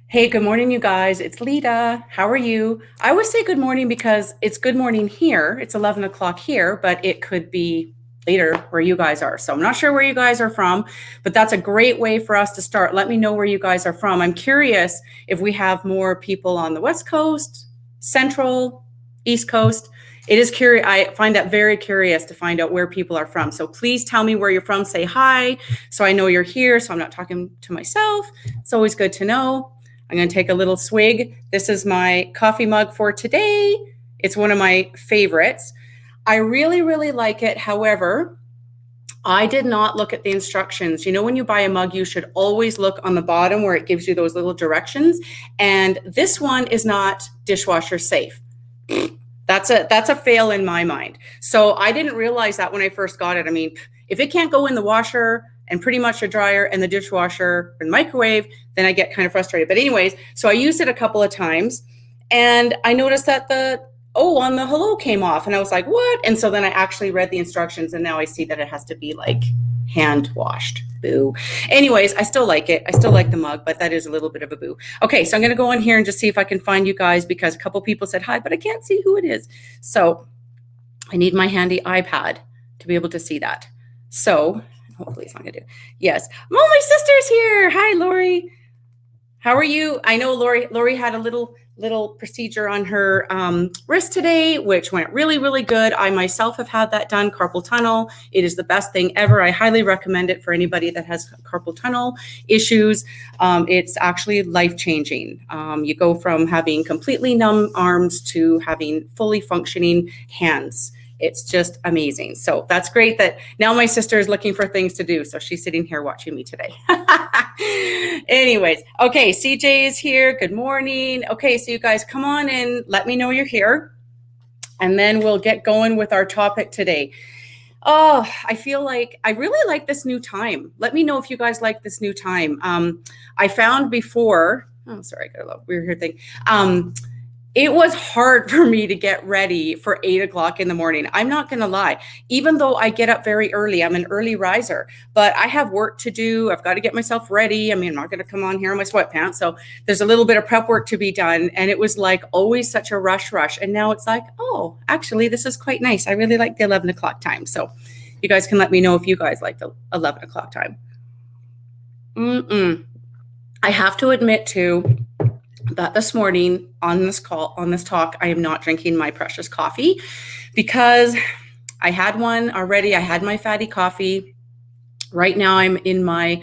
Hey, good morning, you guys. It's Lita. How are you? I always say good morning because it's good morning here. It's 11 o'clock here, but it could be later where you guys are. So I'm not sure where you guys are from, but that's a great way for us to start. Let me know where you guys are from. I'm curious if we have more people on the West Coast, Central, East Coast. It is curious. I find that very curious to find out where people are from. So please tell me where you're from. Say hi so I know you're here, so I'm not talking to myself. It's always good to know. I'm going to take a little swig. This is my coffee mug for today. It's one of my favorites. I really, really like it. However, I did not look at the instructions. You know, when you buy a mug, you should always look on the bottom where it gives you those little directions. And this one is not dishwasher safe. That's a fail in my mind. So I didn't realize that when I first got it. I mean, if it can't go in the washer and pretty much the dryer and the dishwasher and microwave, then I get kind of frustrated. But anyways, so I used it a couple of times and I noticed that the O on the hello came off and I was like, what? And so then I actually read the instructions and now I see that it has to be like hand washed. Boo. Anyways, I still like it. I still like the mug, but that is a little bit of a boo. Okay, so I'm going to go in here and just see if I can find you guys because a couple people said hi, but I can't see who it is. So I need my handy iPad to be able to see that. So hopefully it's not going to do. Yes. Oh, my sister's here. Hi, Lori. How are you? I know Lori had a little procedure on her wrist today, which went really, really good. I myself have had that done, carpal tunnel. It is the best thing ever. I highly recommend it for anybody that has carpal tunnel issues. It's actually life-changing. You go from having completely numb arms to having fully functioning hands. It's just amazing. So that's great that now my sister is looking for things to do. So she's sitting here watching me today. Anyways, okay, CJ is here. Good morning. Okay, so you guys come on in. Let me know you're here. And then we'll get going with our topic today. Oh, I feel like I really like this new time. Let me know if you guys like this new time. I found before, oh, sorry, I got a little weird thing. It was hard for me to get ready for 8 o'clock in the morning. I'm not going to lie. Even though I get up very early, I'm an early riser, but I have work to do. I've got to get myself ready. I mean, I'm not going to come on here in my sweatpants. So there's a little bit of prep work to be done. And it was like always such a rush. And now it's like, oh, actually, this is quite nice. I really like the 11 o'clock time. So you guys can let me know if you guys like the 11 o'clock time. I have to admit too, that this morning on this talk, I am not drinking my precious coffee because I had one already. I had my fatty coffee. Right now I'm doing my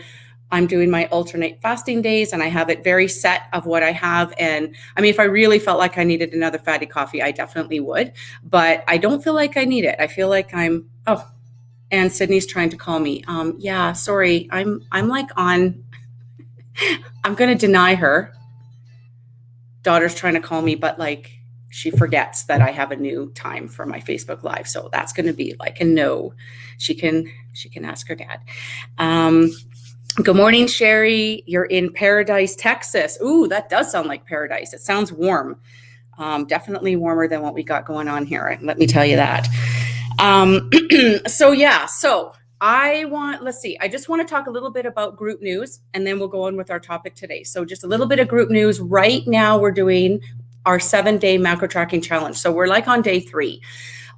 alternate fasting days and I have it very set of what I have. And I mean, if I really felt like I needed another fatty coffee, I definitely would, but I don't feel like I need it. I feel like and Sydney's trying to call me. Yeah, sorry. I'm like I'm going to deny her. Daughter's trying to call me, but like she forgets that I have a new time for my Facebook Live. So that's going to be like a no. She can ask her dad. Good morning, Sherry. You're in Paradise, Texas. Ooh, that does sound like paradise. It sounds warm. Definitely warmer than what we got going on here. Let me tell you that. So let's see. I just want to talk a little bit about group news and then we'll go on with our topic today. So just a little bit of group news. Right now we're doing our 7-day macro tracking challenge. So we're like on day 3.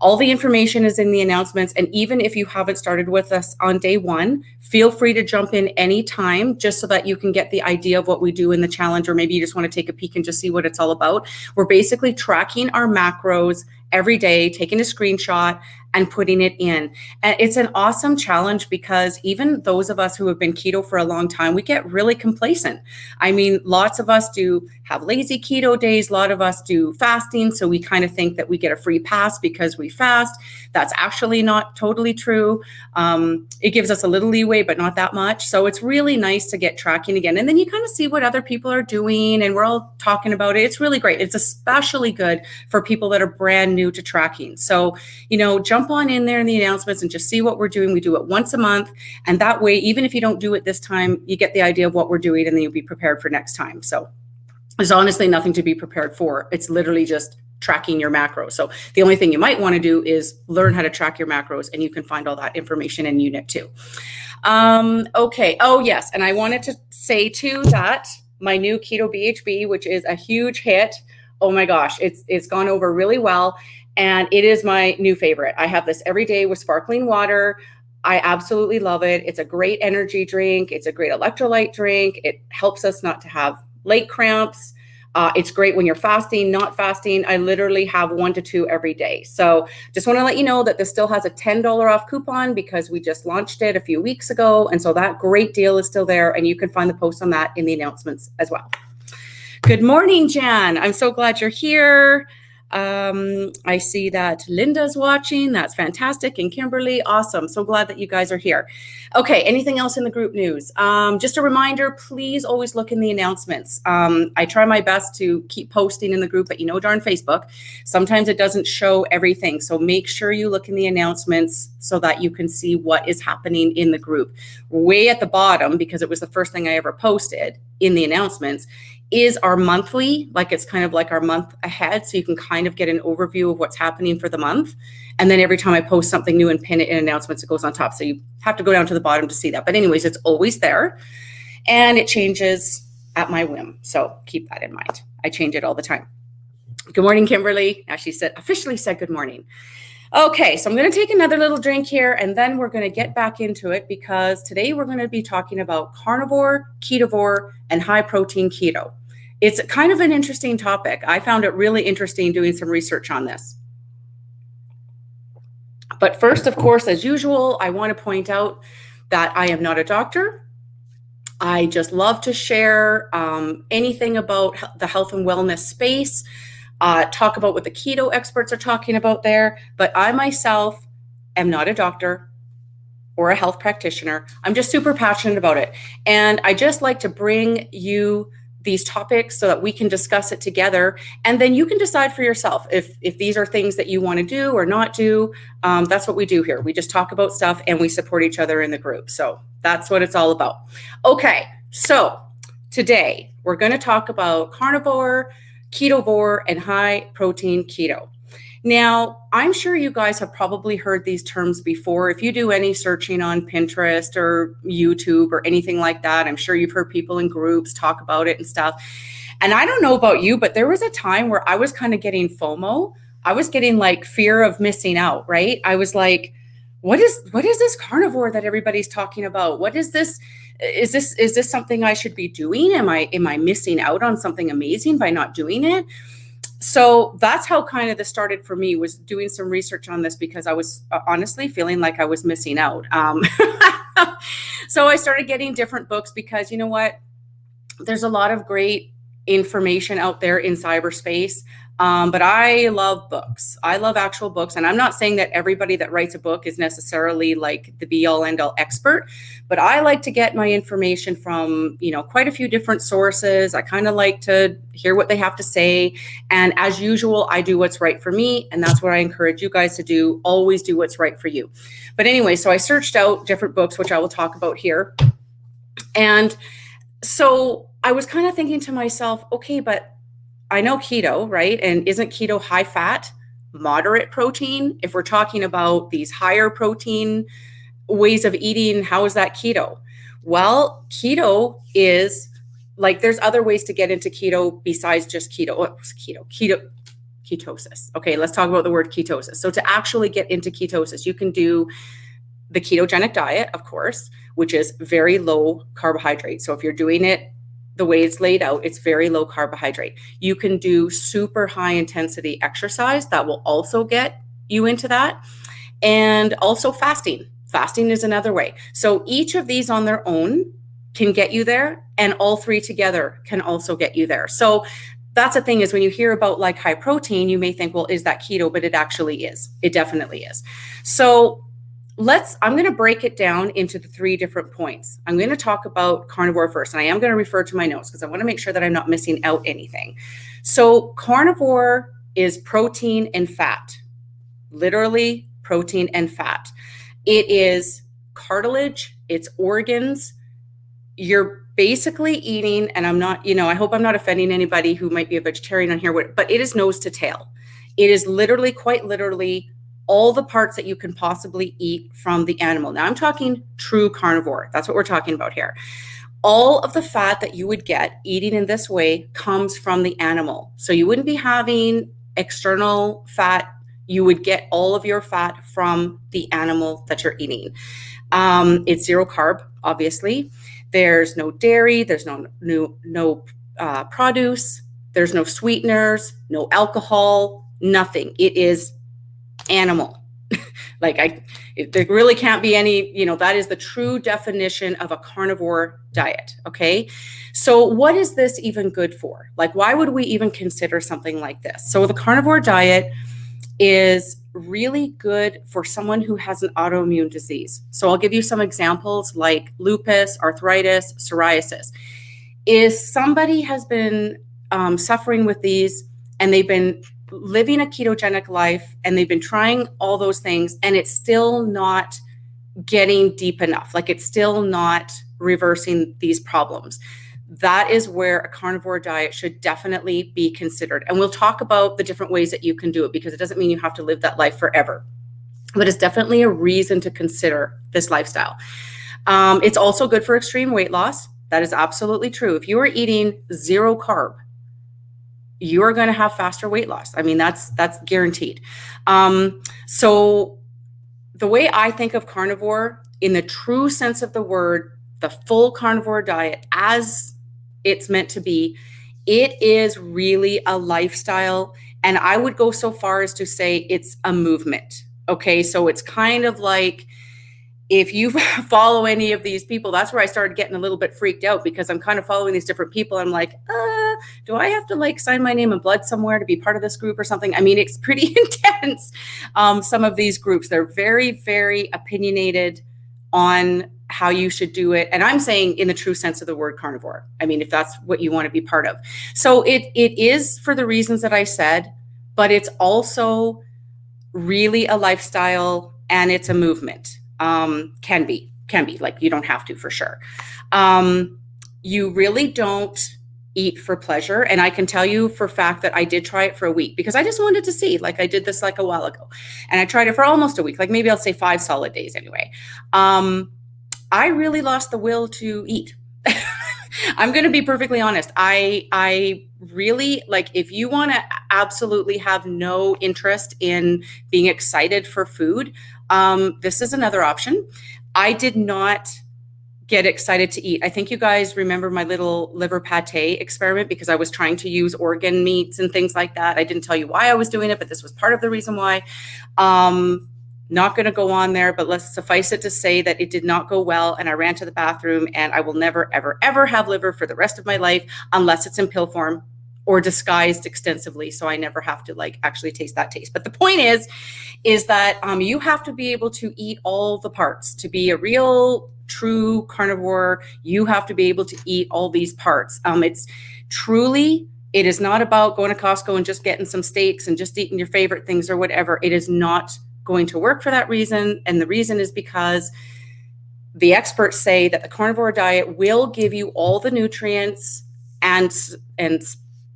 All the information is in the announcements. And even if you haven't started with us on day 1, feel free to jump in anytime just so that you can get the idea of what we do in the challenge, or maybe you just want to take a peek and just see what it's all about. We're basically tracking our macros every day, taking a screenshot, and putting it in. And it's an awesome challenge because even those of us who have been keto for a long time, we get really complacent. I mean, lots of us do have lazy keto days. A lot of us do fasting. So we kind of think that we get a free pass because we fast. That's actually not totally true. It gives us a little leeway, but not that much. So it's really nice to get tracking again. And then you kind of see what other people are doing and we're all talking about it. It's really great. It's especially good for people that are brand new to tracking. So, jump on in there in the announcements and just see what we're doing. We do it once a month. And that way, even if you don't do it this time, you get the idea of what we're doing and then you'll be prepared for next time. So there's honestly nothing to be prepared for. It's literally just tracking your macros. So the only thing you might want to do is learn how to track your macros, and you can find all that information in Unit 2. Okay. Oh, yes. And I wanted to say too that my new Keto BHB, which is a huge hit. Oh my gosh, it's gone over really well. And it is my new favorite. I have this every day with sparkling water. I absolutely love it. It's a great energy drink. It's a great electrolyte drink. It helps us not to have leg cramps. It's great when you're fasting, not fasting. I literally have 1 to 2 every day. So just want to let you know that this still has a $10 off coupon because we just launched it a few weeks ago. And so that great deal is still there. And you can find the post on that in the announcements as well. Good morning, Jan. I'm so glad you're here. I see that Linda's watching. That's fantastic. And Kimberly, awesome. So glad that you guys are here. Okay, anything else in the group news? Just a reminder, please always look in the announcements. I try my best to keep posting in the group, but darn Facebook, sometimes it doesn't show everything. So make sure you look in the announcements so that you can see what is happening in the group. Way at the bottom, because it was the first thing I ever posted in the announcements, is our monthly, like it's kind of like our month ahead. So you can kind of get an overview of what's happening for the month. And then every time I post something new and pin it in announcements, it goes on top. So you have to go down to the bottom to see that. But anyways, it's always there and it changes at my whim. So keep that in mind. I change it all the time. Good morning, Kimberly. Now she officially said good morning. Okay, so I'm going to take another little drink here and then we're going to get back into it because today we're going to be talking about carnivore, ketovore, and high protein keto. It's kind of an interesting topic. I found it really interesting doing some research on this. But first, of course, as usual, I want to point out that I am not a doctor. I just love to share anything about the health and wellness space, talk about what the keto experts are talking about there. But I myself am not a doctor or a health practitioner. I'm just super passionate about it. And I just like to bring you these topics so that we can discuss it together. And then you can decide for yourself if these are things that you want to do or not do. That's what we do here. We just talk about stuff and we support each other in the group. So that's what it's all about. Okay, so today we're going to talk about carnivore, ketovore, and high protein keto. Now, I'm sure you guys have probably heard these terms before. If you do any searching on Pinterest or YouTube or anything like that, I'm sure you've heard people in groups talk about it and stuff. And I don't know about you, but there was a time where I was kind of getting FOMO. I was getting like fear of missing out, right? I was like, what is this carnivore that everybody's talking about? What is this? Is this something I should be doing? Am I missing out on something amazing by not doing it? So that's how kind of this started for me, was doing some research on this because I was honestly feeling like I was missing out. So I started getting different books because you know what? There's a lot of great information out there in cyberspace. But I love books. I love actual books. And I'm not saying that everybody that writes a book is necessarily like the be all end all expert, but I like to get my information from, quite a few different sources. I kind of like to hear what they have to say. And as usual, I do what's right for me. And that's what I encourage you guys to do. Always do what's right for you. But anyway, so I searched out different books, which I will talk about here. And so I was kind of thinking to myself, okay, but I know keto, right? And isn't keto high fat, moderate protein? If we're talking about these higher protein ways of eating, how is that keto? Well, keto is like, there's other ways to get into keto besides just ketosis. Okay, let's talk about the word ketosis. So to actually get into ketosis, you can do the ketogenic diet, of course, which is very low carbohydrate. So if you're doing it the way it's laid out, it's very low carbohydrate. You can do super high intensity exercise that will also get you into that. and also fasting. Fasting is another way. So each of these on their own can get you there, and all three together can also get you there. So that's the thing, is when you hear about like high protein, you may think, well, is that keto? But it actually is. It definitely is. So I'm going to break it down into the three different points. I'm going to talk about carnivore first, and I am going to refer to my notes because I want to make sure that I'm not missing out anything. So carnivore is protein and fat, literally protein and fat. It is cartilage, it's organs. You're basically eating, and I'm not, I hope I'm not offending anybody who might be a vegetarian on here, but it is nose to tail. It is literally, quite literally, all the parts that you can possibly eat from the animal. Now I'm talking true carnivore. That's what we're talking about here. All of the fat that you would get eating in this way comes from the animal. So you wouldn't be having external fat. You would get all of your fat from the animal that you're eating. It's zero carb, obviously. There's no dairy. There's no produce. There's no sweeteners, no alcohol, nothing. It is animal. There really can't be any, that is the true definition of a carnivore diet. Okay. So what is this even good for? Like, why would we even consider something like this? So the carnivore diet is really good for someone who has an autoimmune disease. So I'll give you some examples like lupus, arthritis, psoriasis. If somebody has been suffering with these and they've been living a ketogenic life and they've been trying all those things and it's still not getting deep enough, like it's still not reversing these problems, that is where a carnivore diet should definitely be considered. And we'll talk about the different ways that you can do it, because it doesn't mean you have to live that life forever, but it's definitely a reason to consider this lifestyle. It's also good for extreme weight loss. That is absolutely true. If you are eating zero carb, you are going to have faster weight loss. I mean, that's guaranteed. So the way I think of carnivore in the true sense of the word, the full carnivore diet as it's meant to be, it is really a lifestyle. And I would go so far as to say it's a movement. Okay. So it's kind of like, if you follow any of these people, that's where I started getting a little bit freaked out, because I'm kind of following these different people. I'm like, do I have to like sign my name in blood somewhere to be part of this group or something? I mean, it's pretty intense. Some of these groups, they're very, very opinionated on how you should do it. And I'm saying in the true sense of the word carnivore. I mean, if that's what you want to be part of. So it is for the reasons that I said, but it's also really a lifestyle and it's a movement. Can be like, you don't have to, for sure. You really don't eat for pleasure. And I can tell you for a fact that I did try it for a week because I just wanted to see, like I did this like a while ago, and I tried it for almost a week, like maybe I'll say 5 solid days anyway. I really lost the will to eat. I'm going to be perfectly honest. I really, like, if you want to absolutely have no interest in being excited for food, this is another option. I did not get excited to eat. I think you guys remember my little liver pate experiment, because I was trying to use organ meats and things like that. I didn't tell you why I was doing it, but this was part of the reason why. Not going to go on there, but let's suffice it to say that it did not go well. And I ran to the bathroom, and I will never, ever, ever have liver for the rest of my life, unless it's in pill form or disguised extensively. So I never have to like actually taste that taste. But the point is that you have to be able to eat all the parts to be a real true carnivore. You have to be able to eat all these parts. It is not about going to Costco and just getting some steaks and just eating your favorite things or whatever. It is not going to work for that reason. And the reason is because the experts say that the carnivore diet will give you all the nutrients and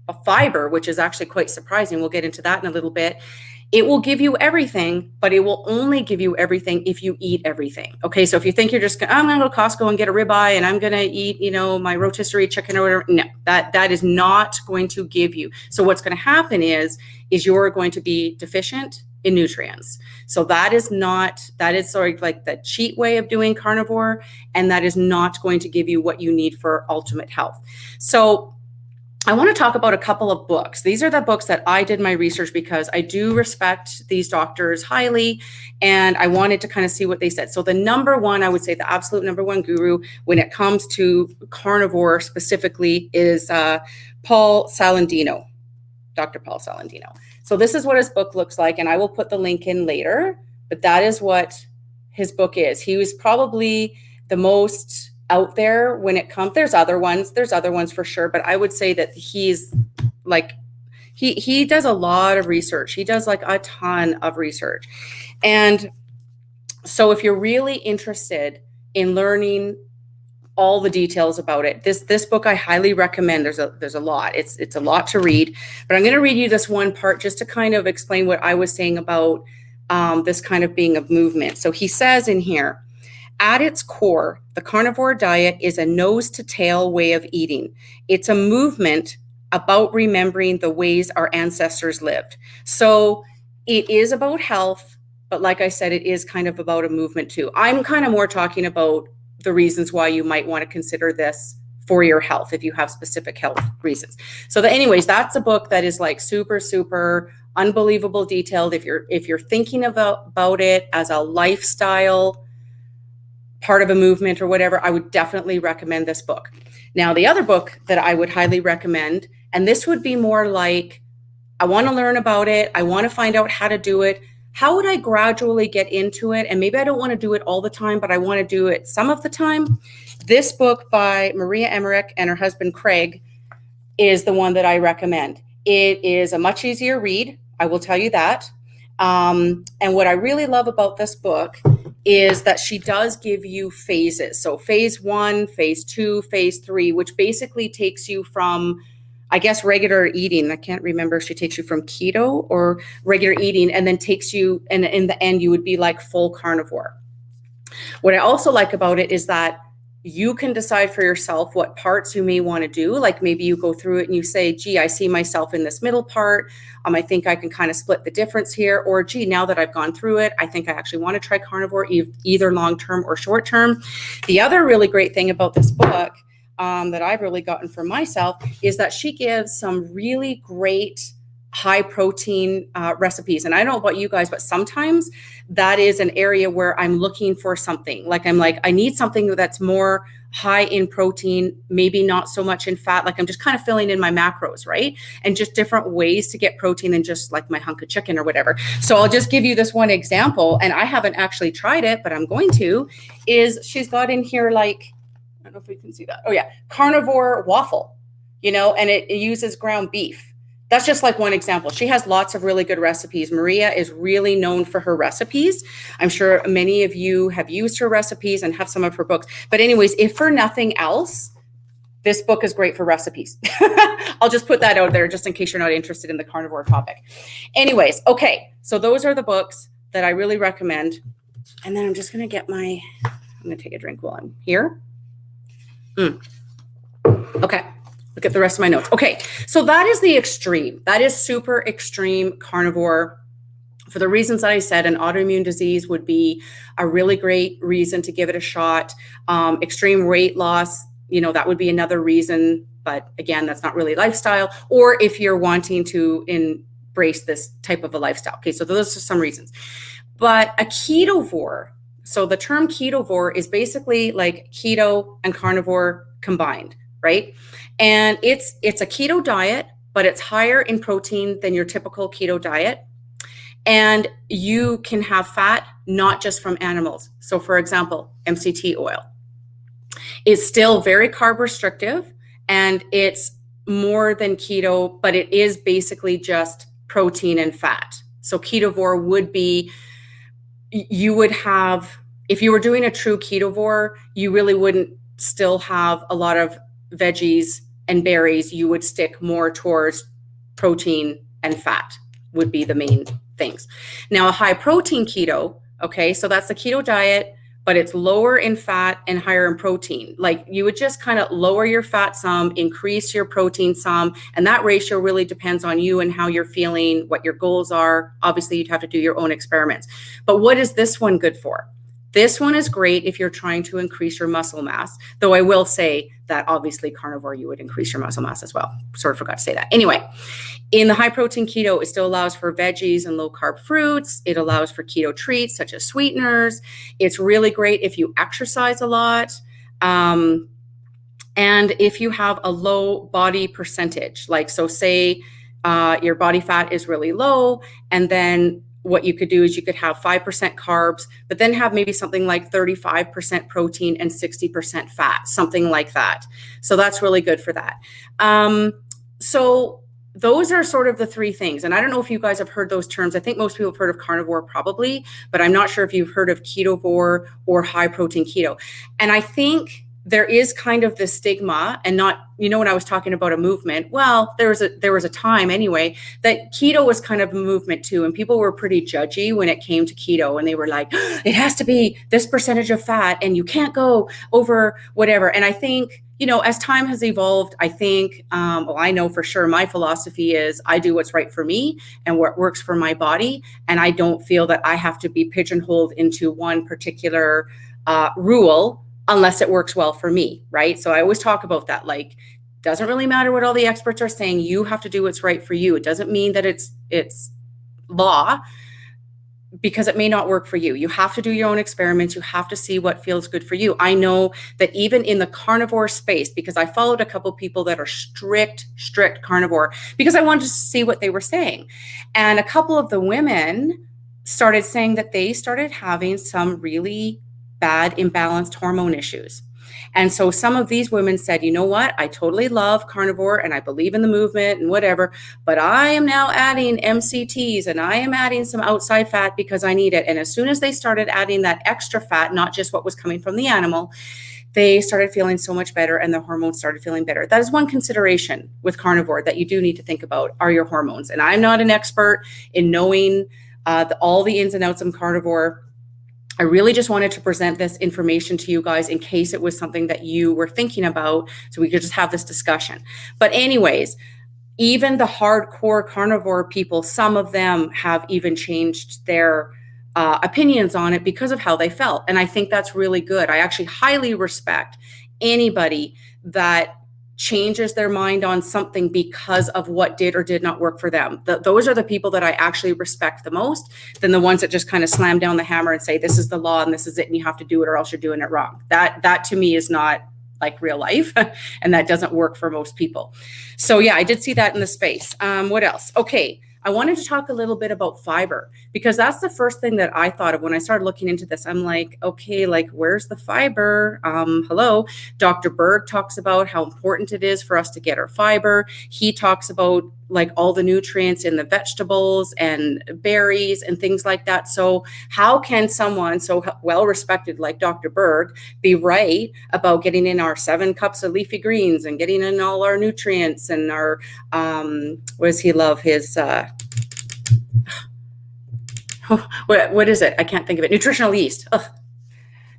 a fiber, which is actually quite surprising. We'll get into that in a little bit. It will give you everything, but it will only give you everything if you eat everything. Okay, so if you think you're just, I'm going to go to Costco and get a ribeye and I'm going to eat, my rotisserie chicken or whatever. No, that is not going to give you. So what's going to happen is you're going to be deficient in nutrients. So that is sort of like the cheat way of doing carnivore, and that is not going to give you what you need for ultimate health. So I want to talk about a couple of books. These are the books that I did my research because I do respect these doctors highly, and I wanted to kind of see what they said. So the number one, I would say the absolute number one guru when it comes to carnivore specifically is Paul Saladino, Dr. Paul Saladino. So this is what his book looks like, and I will put the link in later, but that is what his book is. He was probably the most out there when it comes. There's other ones for sure, but I would say that he's like, he does a lot of research. He does like a ton of research. And so if you're really interested in learning all the details about it, this book I highly recommend. There's a lot. It's a lot to read, but I'm going to read you this one part just to kind of explain what I was saying about this kind of being a movement. So he says in here, at its core, the carnivore diet is a nose-to-tail way of eating. It's a movement about remembering the ways our ancestors lived. So it is about health, but like I said, it is kind of about a movement too. I'm kind of more talking about the reasons why you might want to consider this for your health if you have specific health reasons. So anyways, that's a book that is like super, super unbelievable detailed. If you're thinking about it as a lifestyle part of a movement or whatever, I would definitely recommend this book. Now, the other book that I would highly recommend, and this would be more like, I want to learn about it. I want to find out how to do it. How would I gradually get into it? And maybe I don't want to do it all the time, but I want to do it some of the time. This book by Maria Emmerich and her husband, Craig, is the one that I recommend. It is a much easier read. I will tell you that. And what I really love about this book is that she does give you phases. So phase 1, phase 2, phase 3, which basically takes you from, I guess, regular eating. I can't remember if she takes you from keto or regular eating, and then takes you, and in the end, you would be like full carnivore. What I also like about it is that you can decide for yourself what parts you may want to do. Like maybe you go through it and you say, gee, I see myself in this middle part. I think I can kind of split the difference here. Or gee, now that I've gone through it, I think I actually want to try carnivore, either long-term or short-term. The other really great thing about this book that I've really gotten for myself is that she gives some really great high protein recipes. And I don't know about you guys, but sometimes that is an area where I'm looking for something. Like I need something that's more high in protein, maybe not so much in fat. Like I'm just kind of filling in my macros, right? And just different ways to get protein than just like my hunk of chicken or whatever. So I'll just give you this one example, and I haven't actually tried it, but I'm going to, is she's got in here like, I don't know if we can see that. Oh yeah, carnivore waffle, and it uses ground beef. That's just like one example. She has lots of really good recipes. Maria is really known for her recipes. I'm sure many of you have used her recipes and have some of her books. But anyways, if for nothing else, this book is great for recipes. I'll just put that out there just in case you're not interested in the carnivore topic. Anyways, okay. So those are the books that I really recommend. And then I'm just going to I'm going to take a drink while I'm here. Okay. Look at the rest of my notes. Okay, so that is the extreme. That is super extreme carnivore. For the reasons that I said, an autoimmune disease would be a really great reason to give it a shot. Extreme weight loss, that would be another reason. But again, that's not really lifestyle. Or if you're wanting to embrace this type of a lifestyle. Okay, so those are some reasons. But a ketovore, so the term ketovore is basically like keto and carnivore combined, right? And it's a keto diet, but it's higher in protein than your typical keto diet. And you can have fat, not just from animals. So for example, MCT oil is still very carb restrictive, and it's more than keto, but it is basically just protein and fat. So ketovore would be, you would have, if you were doing a true ketovore, you really wouldn't still have a lot of veggies and berries. You would stick more towards protein and fat would be the main things. Now, a high protein keto, okay, so that's the keto diet, but it's lower in fat and higher in protein. Like you would just kind of lower your fat some, increase your protein some, and that ratio really depends on you and how you're feeling, what your goals are. Obviously, you'd have to do your own experiments. But what is this one good for? This one is great if you're trying to increase your muscle mass, though I will say that obviously carnivore, you would increase your muscle mass as well. Sort of forgot to say that. Anyway, in the high protein keto, it still allows for veggies and low carb fruits. It allows for keto treats such as sweeteners. It's really great if you exercise a lot. And if you have a low body percentage, like, so say your body fat is really low, and then what you could do is you could have 5% carbs, but then have maybe something like 35% protein and 60% fat, something like that. So that's really good for that. So those are sort of the three things. And I don't know if you guys have heard those terms. I think most people have heard of carnivore probably, but I'm not sure if you've heard of ketovore or high protein keto. And I think there is kind of this stigma, and not, when I was talking about a movement, well, there was a time anyway that keto was kind of a movement too. And people were pretty judgy when it came to keto, and they were like, it has to be this percentage of fat and you can't go over whatever. And I think, as time has evolved, I think, I know for sure my philosophy is I do what's right for me and what works for my body. And I don't feel that I have to be pigeonholed into one particular rule unless it works well for me, right? So I always talk about that, like, doesn't really matter what all the experts are saying. You have to do what's right for you. It doesn't mean that it's law, because it may not work for you. You have to do your own experiments. You have to see what feels good for you. I know that even in the carnivore space, because I followed a couple people that are strict carnivore, because I wanted to see what they were saying. And a couple of the women started saying that they started having some really bad imbalanced hormone issues. And so some of these women said, you know what, I totally love carnivore and I believe in the movement and whatever, but I am now adding MCTs and I am adding some outside fat because I need it. And as soon as they started adding that extra fat, not just what was coming from the animal, they started feeling so much better and the hormones started feeling better. That is one consideration with carnivore that you do need to think about, are your hormones. And I'm not an expert in knowing all the ins and outs of carnivore. I really just wanted to present this information to you guys in case it was something that you were thinking about, so we could just have this discussion. But anyways, even the hardcore carnivore people, some of them have even changed their opinions on it because of how they felt. And I think that's really good. I actually highly respect anybody that changes their mind on something because of what did or did not work for them. Those are the people that I actually respect the most, than the ones that just kind of slam down the hammer and say, this is the law and this is it and you have to do it or else you're doing it wrong. That to me is not like real life and that doesn't work for most people. So yeah, I did see that in the space. What else? Okay. I wanted to talk a little bit about fiber, because that's the first thing that I thought of when I started looking into this. I'm like, okay, like, where's the fiber? Hello. Dr. Berg talks about how important it is for us to get our fiber. He talks about like all the nutrients in the vegetables and berries and things like that. So how can someone so well respected like Dr. Berg be right about getting in our 7 cups of leafy greens and getting in all our nutrients and our, what does he love? His, what is it? I can't think of it. Nutritional yeast. Ugh,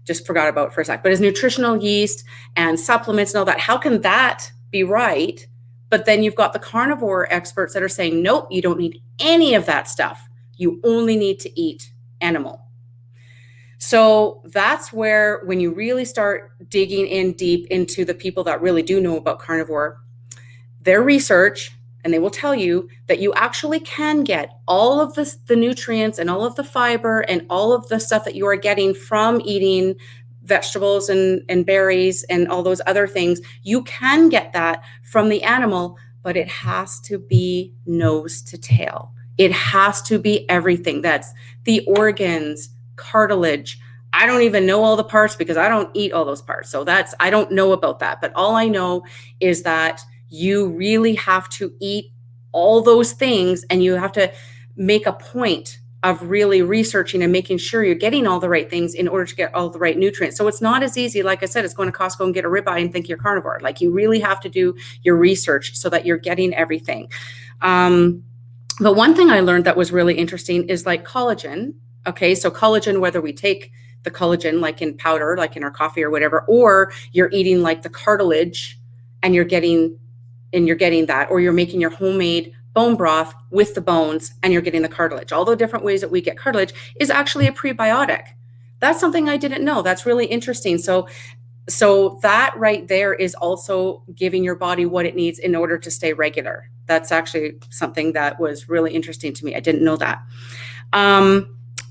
just forgot about it for a sec. But his nutritional yeast and supplements and all that, how can that be right? But then you've got the carnivore experts that are saying, nope, you don't need any of that stuff. You only need to eat animal. So that's where, when you really start digging in deep into the people that really do know about carnivore, their research, and they will tell you that you actually can get all of the nutrients and all of the fiber and all of the stuff that you are getting from eating vegetables and berries and all those other things. You can get that from the animal, but it has to be nose to tail. It has to be everything. That's the organs, cartilage. I don't even know all the parts because I don't eat all those parts. So I don't know about that. But all I know is that you really have to eat all those things, and you have to make a point of really researching and making sure you're getting all the right things in order to get all the right nutrients. So it's not as easy, like I said, it's going to Costco and get a ribeye and think you're carnivore. Like, you really have to do your research so that you're getting everything. But one thing I learned that was really interesting is like collagen. Okay, so collagen, whether we take the collagen like in powder, like in our coffee or whatever, or you're eating like the cartilage and you're getting that, or you're making your homemade bone broth with the bones and you're getting the cartilage. All the different ways that we get cartilage is actually a prebiotic. That's something I didn't know. That's really interesting. So that right there is also giving your body what it needs in order to stay regular. That's actually something that was really interesting to me. I didn't know that.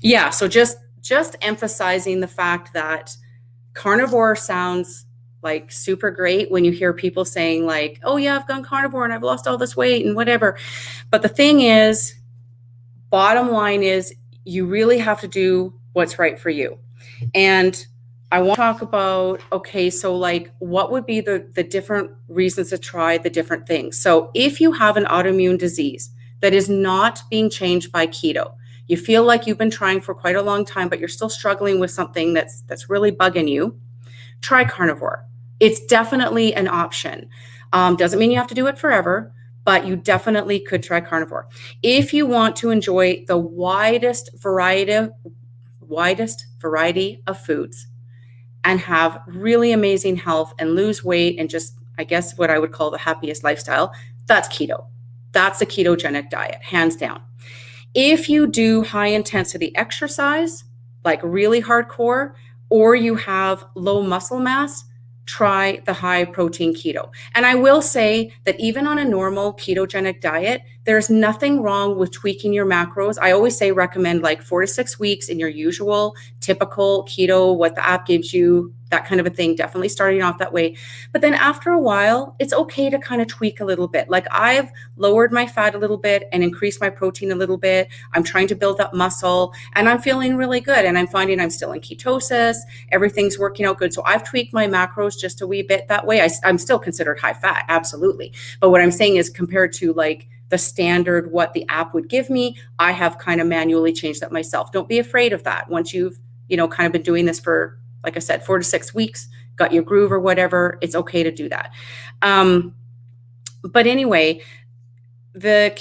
Yeah, so just emphasizing the fact that carnivore sounds like super great when you hear people saying like, oh yeah, I've gone carnivore and I've lost all this weight and whatever. But the thing is, bottom line is you really have to do what's right for you. And I want to talk about, okay, so like what would be the different reasons to try the different things? So if you have an autoimmune disease that is not being changed by keto, you feel like you've been trying for quite a long time, but you're still struggling with something that's really bugging you, try carnivore. It's definitely an option. Doesn't mean you have to do it forever, but you definitely could try carnivore. If you want to enjoy the widest variety of foods and have really amazing health and lose weight and just, I guess, what I would call the happiest lifestyle, that's keto. That's the ketogenic diet, hands down. If you do high intensity exercise, like really hardcore, or you have low muscle mass, try the high protein keto. And I will say that even on a normal ketogenic diet, there's nothing wrong with tweaking your macros. I always say recommend like 4 to 6 weeks in your usual typical keto, what the app gives you, that kind of a thing, definitely starting off that way. But then after a while, it's okay to kind of tweak a little bit. Like I've lowered my fat a little bit and increased my protein a little bit. I'm trying to build up muscle and I'm feeling really good. And I'm finding I'm still in ketosis. Everything's working out good. So I've tweaked my macros just a wee bit that way. I'm still considered high fat, absolutely. But what I'm saying is compared to like the standard, what the app would give me, I have kind of manually changed that myself. Don't be afraid of that. Once you've, kind of been doing this for, like I said, 4 to 6 weeks, got your groove or whatever, it's okay to do that. But anyway, the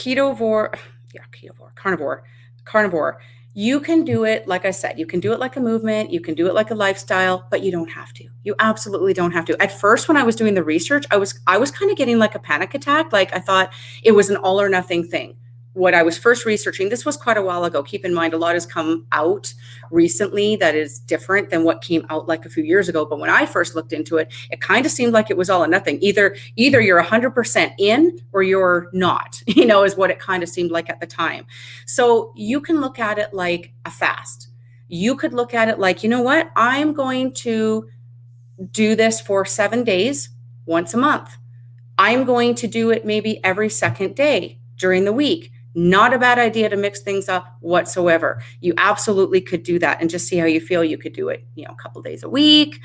carnivore, you can do it, like I said, you can do it like a movement, you can do it like a lifestyle, but you don't have to. You absolutely don't have to. At first, when I was doing the research, I was kind of getting like a panic attack. Like I thought it was an all or nothing thing. What I was first researching, this was quite a while ago. Keep in mind, a lot has come out recently that is different than what came out like a few years ago. But when I first looked into it, it kind of seemed like it was all or nothing. Either you're 100% in or you're not, is what it kind of seemed like at the time. So you can look at it like a fast. You could look at it like, you know what? I'm going to do this for 7 days, once a month. I'm going to do it maybe every second day during the week. Not a bad idea to mix things up whatsoever. You absolutely could do that and just see how you feel. You could do it, a couple days a week.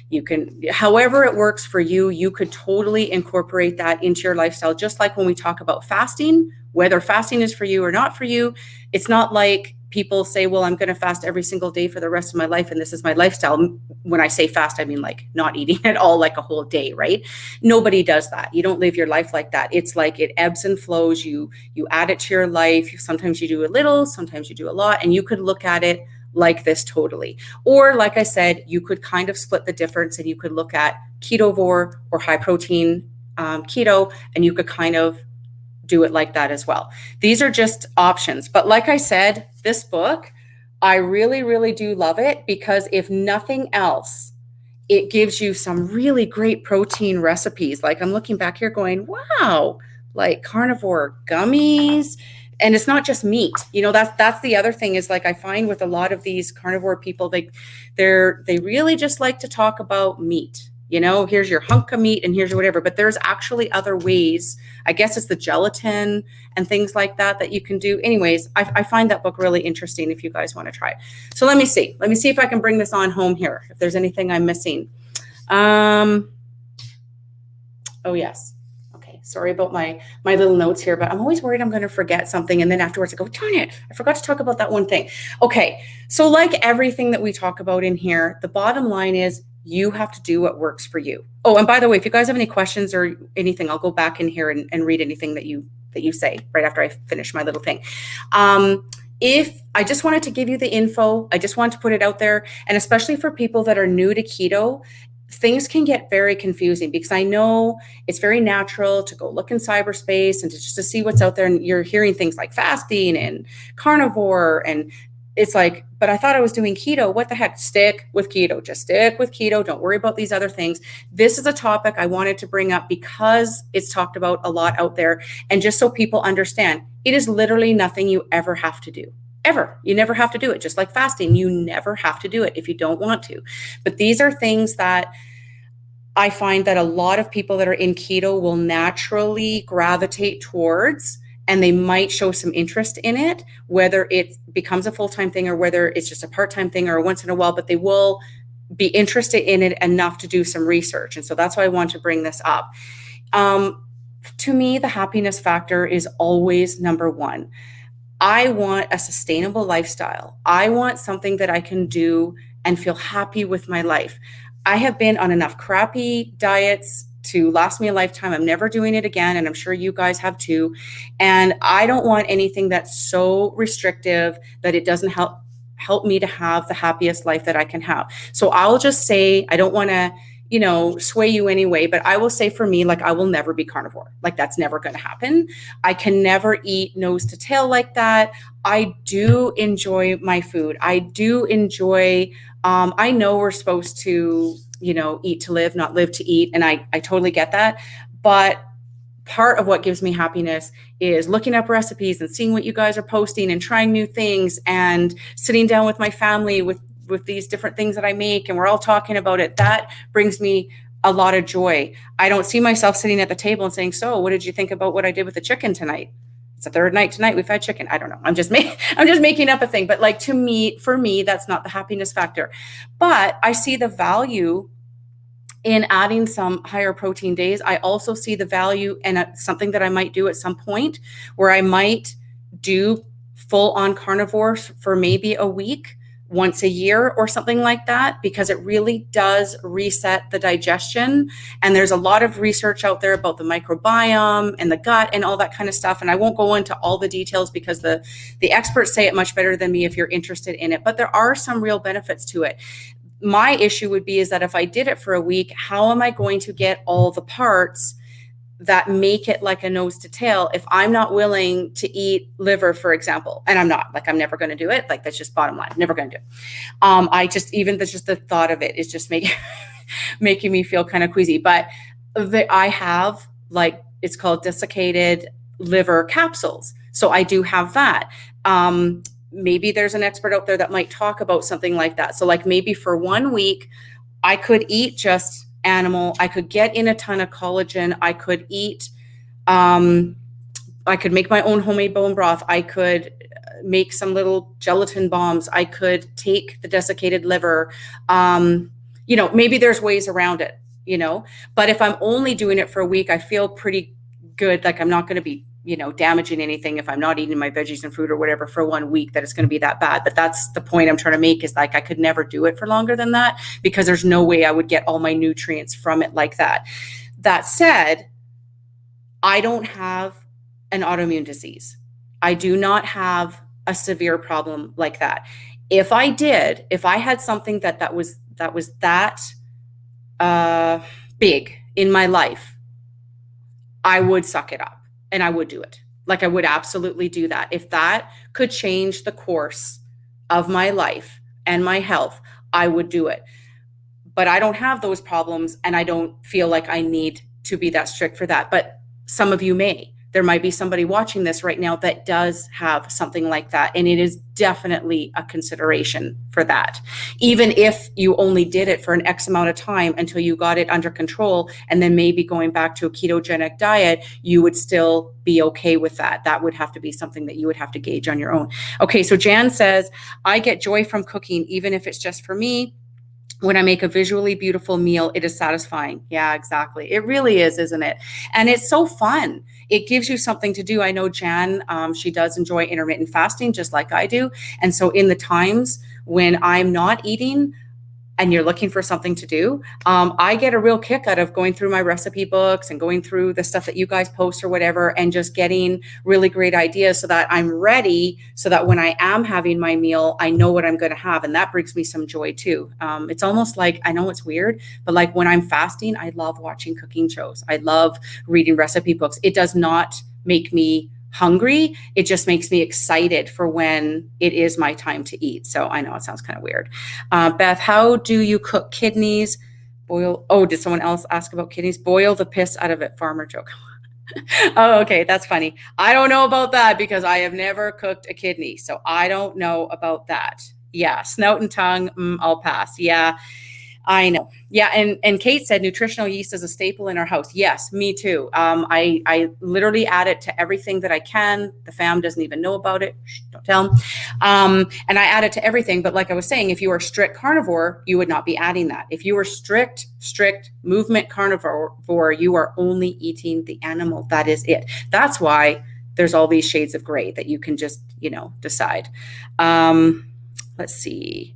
You can, however it works for you, you could totally incorporate that into your lifestyle. Just like when we talk about fasting, whether fasting is for you or not for you, it's not like people say, well, I'm going to fast every single day for the rest of my life and this is my lifestyle. When I say fast, I mean like not eating at all, like a whole day, right? Nobody does that. You don't live your life like that. It's like it ebbs and flows. You add it to your life. Sometimes you do a little, sometimes you do a lot, and you could look at it like this totally. Or like I said, you could kind of split the difference and you could look at Ketovore or high protein keto, and you could kind of do it like that as well. These are just options. But like I said, this book, I really, really do love it because if nothing else, it gives you some really great protein recipes. Like I'm looking back here going, wow, like carnivore gummies. And it's not just meat. That's the other thing is like I find with a lot of these carnivore people, they really just like to talk about meat. Here's your hunk of meat and here's your whatever, but there's actually other ways. I guess it's the gelatin and things like that you can do. Anyways, I find that book really interesting if you guys want to try it. So let me see if I can bring this on home here, if there's anything I'm missing. Oh yes. Okay. Sorry about my little notes here, but I'm always worried I'm going to forget something. And then afterwards I go, darn it, I forgot to talk about that one thing. Okay. So like everything that we talk about in here, the bottom line is you have to do what works for you. Oh, and by the way, if you guys have any questions or anything, I'll go back in here and read anything that you say right after I finish my little thing. If I just wanted to give you the info, I just wanted to put it out there. And especially for people that are new to keto, things can get very confusing because I know it's very natural to go look in cyberspace and to see what's out there. And you're hearing things like fasting and carnivore and it's like, but I thought I was doing keto. What the heck? Stick with keto. Just stick with keto. Don't worry about these other things. This is a topic I wanted to bring up because it's talked about a lot out there. And just so people understand, it is literally nothing you ever have to do. Ever. You never have to do it. Just like fasting, you never have to do it if you don't want to. But these are things that I find that a lot of people that are in keto will naturally gravitate towards, and they might show some interest in it, whether it becomes a full-time thing or whether it's just a part-time thing or once in a while, but they will be interested in it enough to do some research. And so that's why I want to bring this up. To me, the happiness factor is always number one. I want a sustainable lifestyle. I want something that I can do and feel happy with my life. I have been on enough crappy diets to last me a lifetime. I'm never doing it again, and I'm sure you guys have too. And I don't want anything that's so restrictive that it doesn't help me to have the happiest life that I can have. So I'll just say, I don't want to, sway you anyway, but I will say for me, like, I will never be carnivore. Like, that's never going to happen. I can never eat nose to tail like that. I do enjoy my food. I do enjoy, I know we're supposed to, eat to live, not live to eat. And I totally get that. But part of what gives me happiness is looking up recipes and seeing what you guys are posting and trying new things and sitting down with my family with these different things that I make, and we're all talking about it. That brings me a lot of joy. I don't see myself sitting at the table and saying, so what did you think about what I did with the chicken tonight? It's the third night tonight we've had chicken. I don't know. I'm just making up a thing. But like, for me, that's not the happiness factor. But I see the value in adding some higher protein days. I also see the value in something that I might do at some point where I might do full on carnivore for maybe a week, once a year or something like that, because it really does reset the digestion. And there's a lot of research out there about the microbiome and the gut and all that kind of stuff. And I won't go into all the details because the experts say it much better than me if you're interested in it, but there are some real benefits to it. My issue would be is that if I did it for a week, how am I going to get all the parts that make it like a nose to tail if I'm not willing to eat liver, for example? And I'm not, like, I'm never going to do it. Like, that's just bottom line. Never going to do it. Even just the thought of it is just making me feel kind of queasy. But I have, like, it's called desiccated liver capsules. So I do have that. Maybe there's an expert out there that might talk about something like that. So like maybe for 1 week, I could eat just animal. I could get in a ton of collagen. I could eat, I could make my own homemade bone broth. I could make some little gelatin bombs. I could take the desiccated liver. Maybe there's ways around it, but if I'm only doing it for a week, I feel pretty good. Like, I'm not going to be, damaging anything if I'm not eating my veggies and fruit or whatever for 1 week, that it's going to be that bad. But that's the point I'm trying to make, is like, I could never do it for longer than that because there's no way I would get all my nutrients from it like that. That said, I don't have an autoimmune disease. I do not have a severe problem like that. If I had something that was big in my life, I would suck it up. And I would do it. Like, I would absolutely do that. If that could change the course of my life and my health, I would do it. But I don't have those problems, and I don't feel like I need to be that strict for that. But some of you may. There might be somebody watching this right now that does have something like that. And it is definitely a consideration for that. Even if you only did it for an X amount of time until you got it under control, and then maybe going back to a ketogenic diet, you would still be okay with that. That would have to be something that you would have to gauge on your own. Okay, so Jan says, I get joy from cooking, even if it's just for me. When I make a visually beautiful meal, it is satisfying. Yeah, exactly. It really is, isn't it? And it's so fun. It gives you something to do. I know Jan, she does enjoy intermittent fasting just like I do. And so in the times when I'm not eating and you're looking for something to do, I get a real kick out of going through my recipe books and going through the stuff that you guys post or whatever, and just getting really great ideas so that I'm ready, so that when I am having my meal, I know what I'm going to have. And that brings me some joy too. It's almost like, I know it's weird, but like when I'm fasting, I love watching cooking shows. I love reading recipe books. It does not make me hungry. It just makes me excited for when it is my time to eat. So I know it sounds kind of weird. Beth, how do you cook kidneys? Boil. Oh, did someone else ask about kidneys? Boil the piss out of it. Farmer joke. Oh, okay. That's funny. I don't know about that because I have never cooked a kidney. So I don't know about that. Yeah. Snout and tongue. I'll pass. Yeah. I know. Yeah, and Kate said nutritional yeast is a staple in our house. Yes, me too. I literally add it to everything that I can. The fam doesn't even know about it. Shh, don't tell them. And I add it to everything. But like I was saying, if you are strict carnivore, you would not be adding that. If you are strict movement carnivore, you are only eating the animal. That is it. That's why there's all these shades of gray that you can just, decide. Let's see.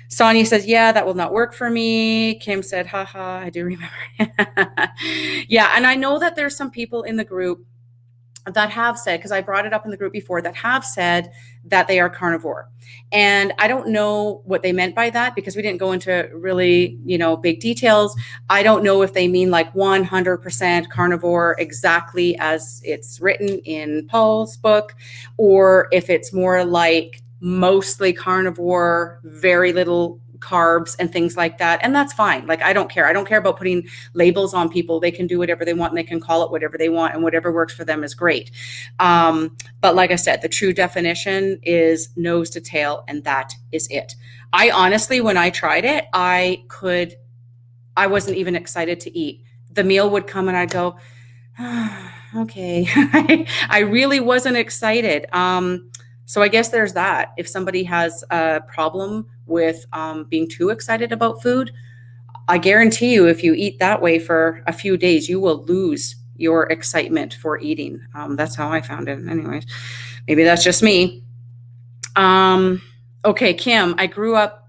Sonia says, yeah, that will not work for me. Kim said, haha, I do remember. Yeah, and I know that there's some people in the group that have said, because I brought it up in the group before, that have said that they are carnivore. And I don't know what they meant by that because we didn't go into really, big details. I don't know if they mean like 100% carnivore exactly as it's written in Paul's book, or if it's more like mostly carnivore, very little carbs and things like that. And that's fine. Like, I don't care. I don't care about putting labels on people. They can do whatever they want and they can call it whatever they want, and whatever works for them is great. But like I said, the true definition is nose to tail, and that is it. I honestly, when I tried it, I wasn't even excited to eat. The meal would come and I'd go, okay. I really wasn't excited. So I guess there's that. If somebody has a problem with being too excited about food, I guarantee you, if you eat that way for a few days, you will lose your excitement for eating. That's how I found it. Anyways, maybe that's just me. Okay, Kim, I grew up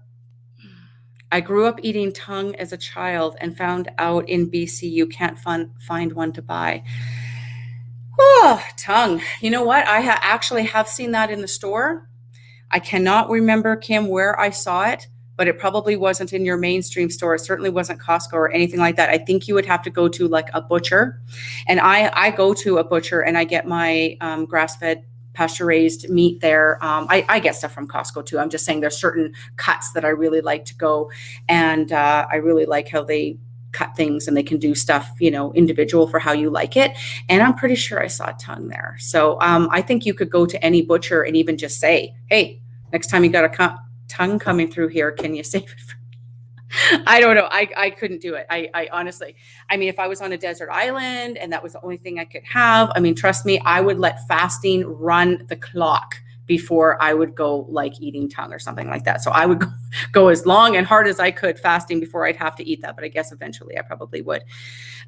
eating tongue as a child and found out in BC you can't find one to buy. Oh, tongue. You know what? I actually have seen that in the store. I cannot remember, Kim, where I saw it, but it probably wasn't in your mainstream store. It certainly wasn't Costco or anything like that. I think you would have to go to like a butcher. And I go to a butcher and I get my grass-fed pasture-raised meat there. I get stuff from Costco too. I'm just saying there's certain cuts that I really like to go. And I really like how they cut things and they can do stuff, individual for how you like it. And I'm pretty sure I saw tongue there. So I think you could go to any butcher and even just say, hey, next time you got a tongue coming through here, can you save it for me? I don't know. I couldn't do it. I honestly, if I was on a desert island and that was the only thing I could have, trust me, I would let fasting run the clock before I would go like eating tongue or something like that. So I would go as long and hard as I could fasting before I'd have to eat that. But I guess eventually I probably would.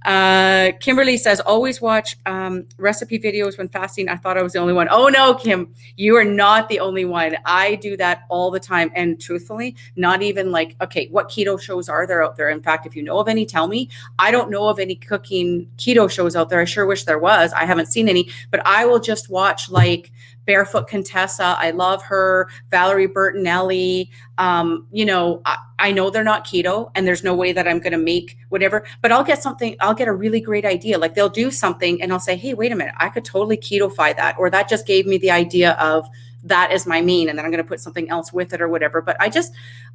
Kimberly says, always watch recipe videos when fasting. I thought I was the only one. Oh no, Kim, you are not the only one. I do that all the time. And truthfully, not even like, okay, what keto shows are there out there? In fact, if you know of any, tell me. I don't know of any cooking keto shows out there. I sure wish there was. I haven't seen any, but I will just watch like Barefoot Contessa. I love her. Valerie Bertinelli. I know they're not keto and there's no way that I'm going to make whatever, but I'll get a really great idea. Like they'll do something and I'll say, hey, wait a minute, I could totally ketofy that. Or that just gave me the idea of that as my main. And then I'm going to put something else with it or whatever. But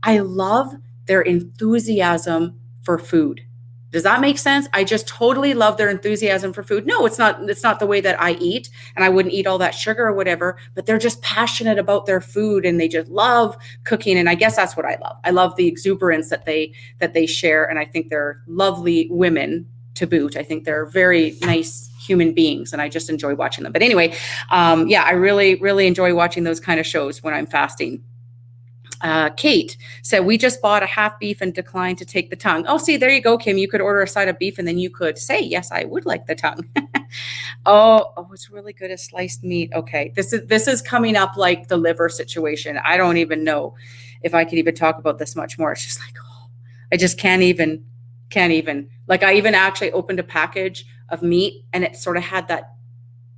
I love their enthusiasm for food. Does that make sense? I just totally love their enthusiasm for food. No, it's not the way that I eat, and I wouldn't eat all that sugar or whatever, but they're just passionate about their food and they just love cooking. And I guess that's what I love. I love the exuberance that they share. And I think they're lovely women to boot. I think they're very nice human beings and I just enjoy watching them. But anyway, I really, really enjoy watching those kind of shows when I'm fasting. Kate said, we just bought a half beef and declined to take the tongue. Oh, see, there you go, Kim. You could order a side of beef and then you could say, yes, I would like the tongue. Oh, it's really good as sliced meat. Okay. This is coming up like the liver situation. I don't even know if I could even talk about this much more. It's just like, I just can't even. Like I even actually opened a package of meat and it sort of had that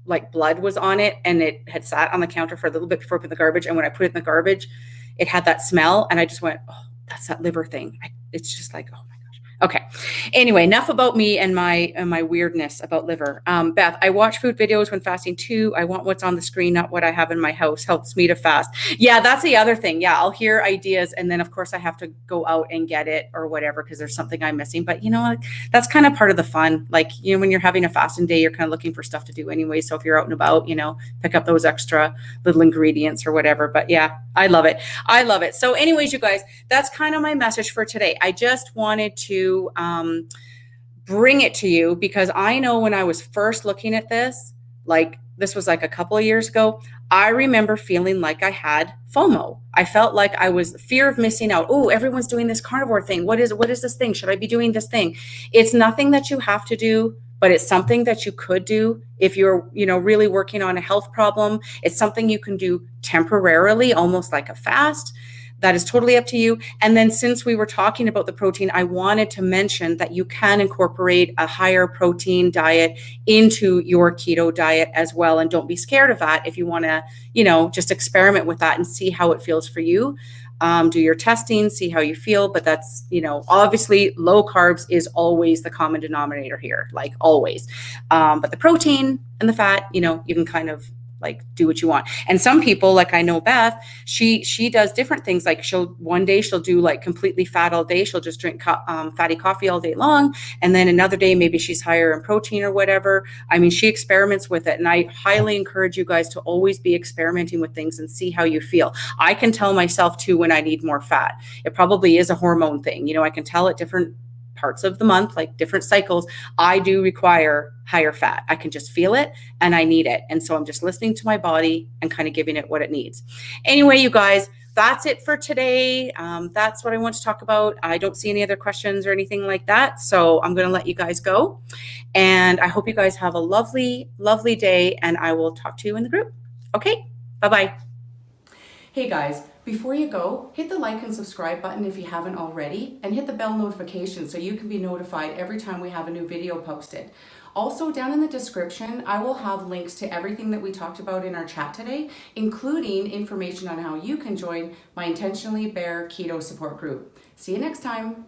like blood was on it and it had sat on the counter for a little bit before I put in the garbage. And when I put it in the garbage, it had that smell and I just went, oh, that's that liver thing. It's just like, oh my gosh. Okay. Anyway, enough about me and my weirdness about liver. Beth, I watch food videos when fasting too. I want what's on the screen, not what I have in my house. Helps me to fast. Yeah, that's the other thing. Yeah, I'll hear ideas, and then of course I have to go out and get it or whatever because there's something I'm missing. But you know what? That's kind of part of the fun. Like, you know, when you're having a fasting day, you're kind of looking for stuff to do anyway. So if you're out and about, you know, pick up those extra little ingredients or whatever. But yeah, I love it. I love it. So, anyways, you guys, that's kind of my message for today. I just wanted to bring it to you because I know when I was first looking at this, like this was like a couple of years ago, I remember feeling like I had FOMO. I felt like I was fear of missing out. Oh, everyone's doing this carnivore thing. What is this thing? Should I be doing this thing? It's nothing that you have to do, but it's something that you could do if you're, you know, really working on a health problem. It's something you can do temporarily, almost like a fast. That is totally up to you. And then since we were talking about the protein, I wanted to mention that you can incorporate a higher protein diet into your keto diet as well. And don't be scared of that if you want to, you know, just experiment with that and see how it feels for you. Do your testing, see how you feel. But that's, you know, obviously low carbs is always the common denominator here, like always. But the protein and the fat, you know, you can kind of like do what you want. And some people, like I know Beth, she does different things. Like one day she'll do like completely fat all day. She'll just drink fatty coffee all day long. And then another day, maybe she's higher in protein or whatever. I mean, she experiments with it. And I highly encourage you guys to always be experimenting with things and see how you feel. I can tell myself too when I need more fat. It probably is a hormone thing. You know, I can tell at different parts of the month, like different cycles, I do require higher fat. I can just feel it and I need it. And so I'm just listening to my body and kind of giving it what it needs. Anyway, you guys, that's it for today. That's what I want to talk about. I don't see any other questions or anything like that. So I'm going to let you guys go. And I hope you guys have a lovely, lovely day. And I will talk to you in the group. Okay, bye-bye. Hey guys, before you go, hit the like and subscribe button if you haven't already, and hit the bell notification so you can be notified every time we have a new video posted. Also, down in the description, I will have links to everything that we talked about in our chat today, including information on how you can join my Intentionally Bare Keto support group. See you next time.